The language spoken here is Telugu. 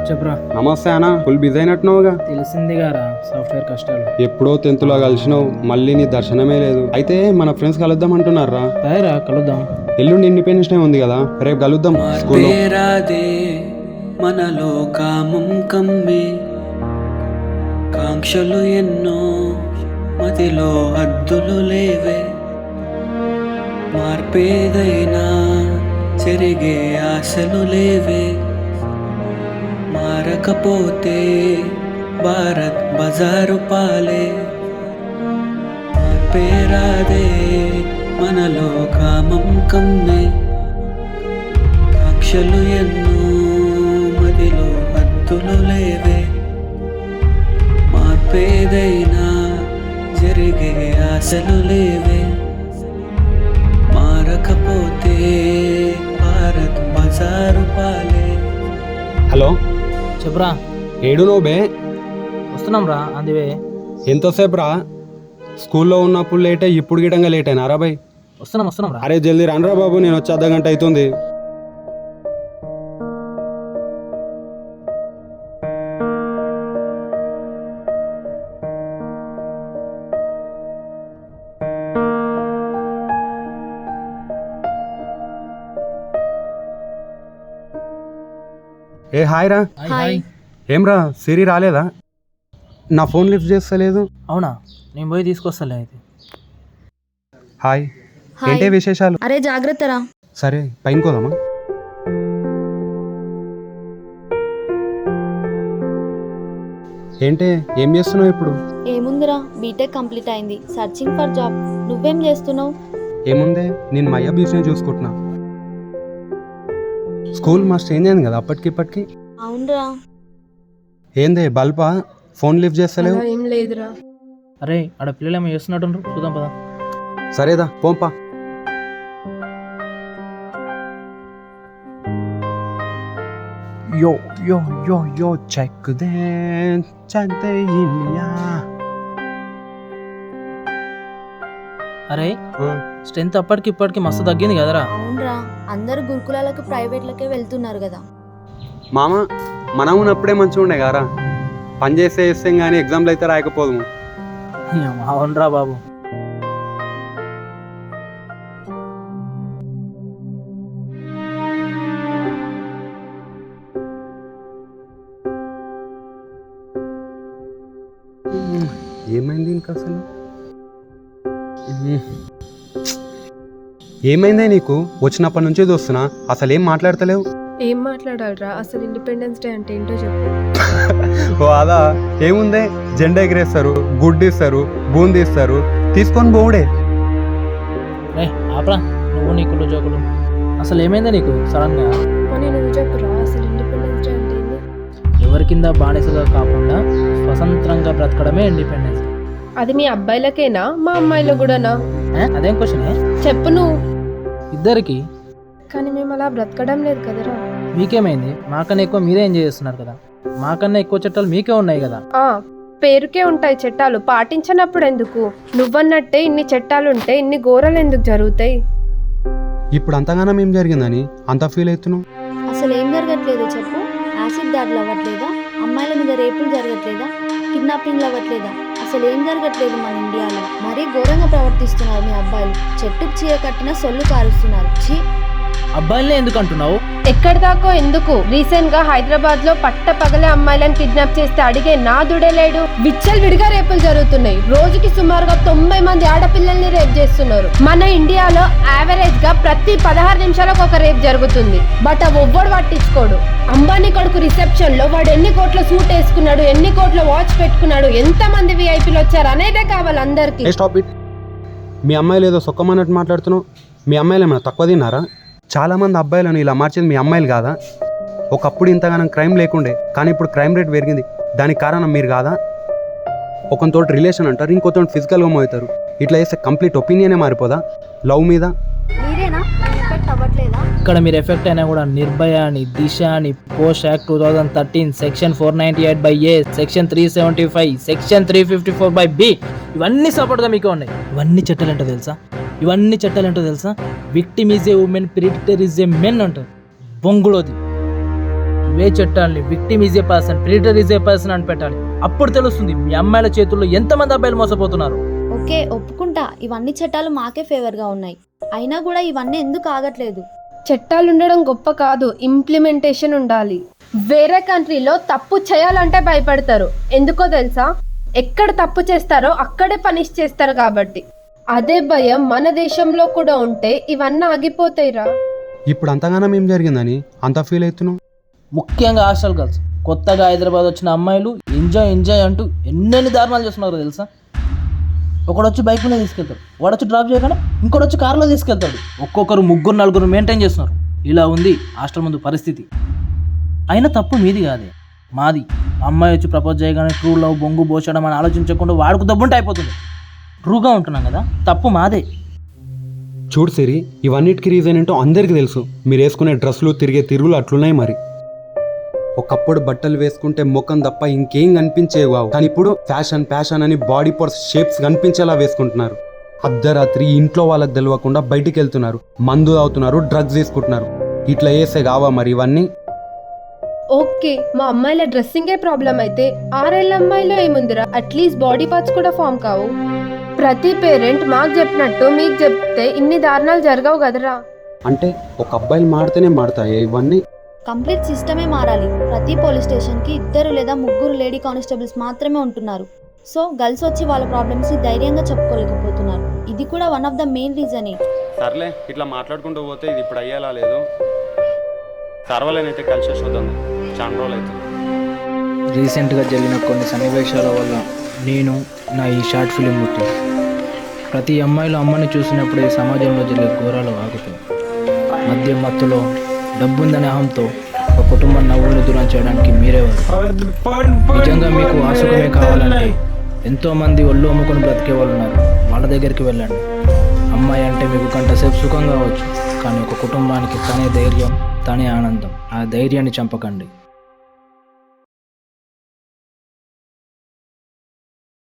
చెప్పరా. నమస్తే అన్న, ఫుల్ బిజీ అయినట్టున్నావుగా. తెలిసింది గారా సాఫ్ట్వేర్ కష్టాలు. ఎప్పుడో 10th లో కలిసినావు, మళ్ళీ నీ దర్శనమే లేదు. అయితే మన ఫ్రెండ్స్ కలుద్దాం అంటున్నారా? రా కలుద్దాం. ఎల్లుండి ఇండిపెండెన్స్ డే ఉంది కదా, రేపు కలుద్దాం స్కూల్లో. మనలో కామం కమ్మే కాంక్షలు ఎన్నో మదిలో హద్దులు లేవే, మార్పేదైనా చెరిగే ఆశలు లేవే, మారకపోతే భారత్ బజారు పాలే, మార్పేరాదే మనలో కామం కమ్మే కాంక్షలు ఎన్నో మదిలో హద్దులు లేవే, మార్పేదైనా జరిగే ఆశలు లేవే, మారకపోతే భారత్ బజారు పాలే. హలో చెప్పరా. ఏడు నువ్వు బే? వస్తున్నాం రా, అందువే. ఎంతసేపు రా? స్కూల్లో ఉన్నప్పుడు లేట్ అయ్యి ఇప్పుడు గిటంగా లేట్ అయినా రా బాయ్? వస్తున్నాం రా. అరే జల్దీ రండ్రా బాబు, నేను వచ్చి అర్ధగంట అవుతుంది. ఏ హాయ్ రా. హాయ్. ఏం రా, సిరి రాలేదా? నా ఫోన్ లిఫ్ట్ చేస్తలేదు. అవునా, నేను పోయి తీసుకొస్తాలే అయితే. హాయ్, ఏంటే విశేషాలు? అరే జాగ్రత్త రా. సరే పైన కోదామా? ఏంటే ఏం చేస్తున్నావు ఇప్పుడు? ఏముందిరా, బీటెక్ కంప్లీట్ అయింది, సర్చింగ్ ఫర్ జాబ్. నువ్వేం చేస్తున్నావు? ఏముందే, నేను మయ్య బిజినెస్ చూసుకుంటున్నా. స్కూల్ మస్తు చేంజ్ అయింది కదా అప్పటికిప్పటికి. అవునరా. ఏందే బల్బా, ఫోన్ లిఫ్ట్ చేస్తలేవు? ఏం లేదురా. అరే ఆడ పిల్లలు ఏమో చేస్తున్నట్టు, చూద్దాం పదా. సరేదా పోంపా. యో యో యో యో చెక్ దే చంతే ఇండియా. అరే స్ట్రెంత్ అప్పటికి ఇప్పటికి మస్తు తగ్గింది కదరా. అవునరా, అందరు గురుకులాలకు ప్రైవేట్లకే వెళ్తున్నారు కదా. మామ, మనం ఉన్నప్పుడే మంచిగా ఉండే కారా, పని చేస్తే చేస్తాం కానీ ఎగ్జామ్లు అయితే రాయకపోదు. అవునరా బాబు. ఏమైంది ఇంకా అసలు? ఏమైందే నీకు? వచ్చినప్పటి నుంచి చూస్తున్నా, అసలు ఏం మాట్లాడతలేవు. ఏం మాట్లాడాలరా? అసలు ఇండిపెండెన్స్ డే అంటే ఏంటో చెప్పు. ఓ అదా, ఏముందే, జెండా ఎగిరేస్తారు, గుడ్డు ఇస్తారు, బూందీ ఇస్తారు, తీసుకొని పోవుడే. ఆపరా నువ్వు నీకులు జోకులు. అసలు ఏమైందా నీకు సడన్ గా? పోనీ నువ్వు చెప్పురా, అసలు ఇండిపెండెన్స్ డే అంటే ఏంటి? ఎవరి కింద బానిసగా కాకుండా స్వతంత్రంగా బ్రతకడమే ఇండిపెండెన్స్. అది మీ అబ్బాయిలకేనా, మా అమ్మాయిలకు కూడానా? అదేం క్వశ్చన్ చెప్పు నువ్వు. ఇద్దరికి. కానీ మేము అలా బ్రతకడం లేదు కదరా. మీకేమైంది? మాకన్నా ఎక్కువ మీరే ఎంజాయ్ చేస్తున్నారు కదా. మాకన్నా ఎక్కువ చట్టాలు మీకే ఉన్నాయి కదా. పేరుకే ఉంటాయి చట్టాలు, పాటించినప్పుడు ఎందుకు? నువ్వన్నట్టే ఇన్ని చట్టాలుంటే ఇన్ని ఘోరాలు ఎందుకు జరుగుతాయి? ఇప్పుడు అంతగానం ఏం జరిగిందని అంత ఫీల్ అవుతున్నావు? అసలు ఏం జరగట్లేదు చెప్పు. యాసిడ్ దాడులు అవ్వట్లేదా? అమ్మాయిల మీద రేపులు జరగట్లేదా? కిడ్నాపింగ్లు అవ్వట్లేదా? అసలు ఏం జరగట్లేదు మన ఇండియాలో. మరీ ఘోరంగా ప్రవర్తిస్తున్నారు మీ అబ్బాయిలు. చెట్టుకు చీర కట్టిన సొల్లు కారుస్తున్నారు. ఛీ, అబ్బాయిలనే ఎందుకు అంటున్నావు? ఎక్కడి దాకో ఎందుకు? రీసెంట్ గా హైదరాబాద్ లో పట్ట పగలే అమ్మాయిలను కిడ్నాప్ చేస్తే అడిగే నాదుడే లేడు. విచ్చల్ విడిగా రేపులు జరుగుతున్నాయి. రోజుకి సుమారుగా 90 మంది ఆడపిల్లల్ని రేప్ చేస్తున్నారు. మన ఇండియాలో యావరేజ్ గా ప్రతి 16 నిమిషాలకు ఒక రేప్ జరుగుతుంది. బట్ అవి ఒవ్వడు పట్టించుకోడు. అంబానీ కొడుకు రిసెప్షన్ లో వాడు ఎన్ని కోట్ల సూట్ వేసుకున్నాడు, ఎన్ని కోట్ల వాచ్ పెట్టుకున్నాడు, ఎంత మంది విఐపీలు వచ్చారు అనేదే కావాలి అందరికి. మీ అమ్మాయిలు ఏదో సొక్కమన్నట్టు మాట్లాడుతున్నావు. మీ అమ్మాయిలు ఏమైనా తక్కువ తిన్నారా? చాలామంది అబ్బాయిలను ఇలా మార్చేది మీ అమ్మాయిలు కాదా? ఒకప్పుడు ఇంతగానం క్రైమ్ లేకుండే, కానీ ఇప్పుడు క్రైమ్ రేట్ పెరిగింది. దానికి కారణం మీరు కాదా? ఒకరితో రిలేషన్ అంటారు, ఇంకొకతో ఫిజికల్గా మోగుతారు. ఇట్లా చేస్తే కంప్లీట్ ఒపీనియనే మారిపోదా లవ్ మీద? మీరేనా ఎఫెక్ట్ అవ్వట్లేదా? ఇక్కడ మీరు ఎఫెక్ట్ అయినా కూడా నిర్భయ అని, దిశ అని, post act 2013, section 498/A, section 375, section 354/B ఇవన్నీ సపోర్ట్గా మీకే ఉన్నాయి. ఇవన్నీ చట్టాలు ఏంటో తెలుసా? Victim is a woman, predator is a men అంటారు. బొంగులోది. ఇవే చట్టాలని victim is a person, predator is a person అని పెట్టాలి. అప్పుడు తెలుస్తుంది మీ అమ్మాయిల చేతుల్లో ఎంతమంది అబ్బాయిలు మోసపోతున్నారు. ఓకే, ఒప్పుకుంటా, ఇవన్నీ చట్టాలు మాకే ఫేవర్గా ఉన్నాయి. అయినా కూడా ఇవన్నీ ఎందుకు ఆగట్లేదు? చట్టాలు ఉండడం గొప్ప కాదు, ఇంప్లిమెంటేషన్ ఉండాలి. వేరే కంట్రీలో తప్పు చేయాలంటే భయపడతారు. ఎందుకో తెలుసా? ఎక్కడ తప్పు చేస్తారో అక్కడే పనిష్ చేస్తారు కాబట్టి. అదే భయం మన దేశంలో కూడా ఉంటే ఇవన్నీ ఆగిపోతాయిరా. ఇప్పుడు అంతగానం ఏం జరిగిందని అంత ఫీల్ అవుతున్నావు? ముఖ్యంగా హాస్టల్ గర్ల్స్, కొత్తగా హైదరాబాద్ వచ్చిన అమ్మాయిలు ఎంజాయ్ అంటూ ఎన్నెన్ని దారుణాలు చేస్తున్నారో తెలుసా? ఒకడొచ్చి బైక్ మీద తీసుకెళ్తాడు, వాడొచ్చి డ్రాప్ చేయగానే ఇంకోడొచ్చి కార్లో తీసుకెళ్తాడు. ఒక్కొక్కరు 3-4 మెయింటైన్ చేస్తున్నారు. ఇలా ఉంది హాస్టల్ ముందు పరిస్థితి. అయినా తప్పు మీది కాదే, మాది. అమ్మాయి వచ్చి ప్రపోజ్ చేయగానే ట్రూ లవ్ బొంగు పోచడం అని ఆలోచించకుండా వాడుకు దబ్బుంటే అయిపోతుంది. ట్రూగా ఉంటున్నాం కదా, తప్పు మాదే. చూడు సిరి, ఇవన్నిటికీ రీజన్ ఏంటో అందరికీ తెలుసు. మీరు వేసుకునే డ్రెస్సులు, తిరిగే తిరుగులు అట్లున్నాయి. మరి ఒకప్పుడు బట్టలు వేసుకుంటే ముఖం తప్ప ఇంకేం కనిపించేవి కావు, కానీ ఇప్పుడు ఫ్యాషన్ అని బాడీ పార్ట్స్ షేప్స్ కనిపించేలా వేసుకుంటున్నారు. అర్ధరాత్రి ఇంట్లో వాళ్ళకి తెలియకుండా బయటికి వెళ్తున్నారు, మందు తాగుతున్నారు, డ్రగ్స్ తీసుకుంటున్నారు. ఇట్లా వేసే కావా మరి ఇవన్నీ? ఓకే, మా అమ్మాయిల డ్రెస్సింగే ప్రాబ్లం అయితే 6 ఏళ్ళ అమ్మాయిలో ఏముందిరా? అట్లీస్ట్ బాడీ పార్ట్స్ కూడా ఫామ్ కావు. ప్రతి పేరెంట్ మాకు చెప్పినట్టు మీకు చెప్తే ఇన్ని దారుణాలు జరగవు కదరా. అంటే ఒక అబ్బాయిలు మాడితేనే మాడతాయి ఇవన్నీ? కంప్లీట్ సిస్టమే మారాలి. ప్రతి పోలీస్ స్టేషన్కి 2 లేదా 3 లేడీ కానిస్టేబుల్స్ మాత్రమే ఉంటున్నారు. సో గర్ల్స్ వచ్చి వాళ్ళ ప్రాబ్లమ్స్ ధైర్యంగా చెప్పుకోలేకపోతున్నారు. ఇది కూడా వన్ ఆఫ్ ద మెయిన్ రీజనే. సర్లే, ఇట్లా మాట్లాడుకుంటూ పోతే ఇది ఇప్పుడు అయ్యేలా లేదు. సర్వలేనైతే కలిసి చూద్దాం, చాలా రోజులు అవుతుంది. రీసెంట్గా జరిగిన కొన్ని సన్నివేశాల వల్ల నేను నా ఈ షార్ట్ ఫిలిం పుట్టి ప్రతి అమ్మాయిలు అమ్మని చూసినప్పుడే సమాజంలో జరిగే ఘోరాలు ఆగుతాయి. మద్యం మత్తులో డబ్బుందనే అహంతో ఒక కుటుంబం నవ్వుని దూరం చేయడానికి మీరేవారు. నిజంగా మీకు ఆసుకమే కావాలంటే ఎంతోమంది ఒళ్ళు అమ్ముకొని బ్రతికే వాళ్ళు ఉన్నారు, వాళ్ళ దగ్గరికి వెళ్ళండి. అమ్మాయి అంటే మీకు గంటసేపు సుఖం కావచ్చు, కానీ ఒక కుటుంబానికి తనే ధైర్యం, తనే ఆనందం. ఆ ధైర్యాన్ని చంపకండి.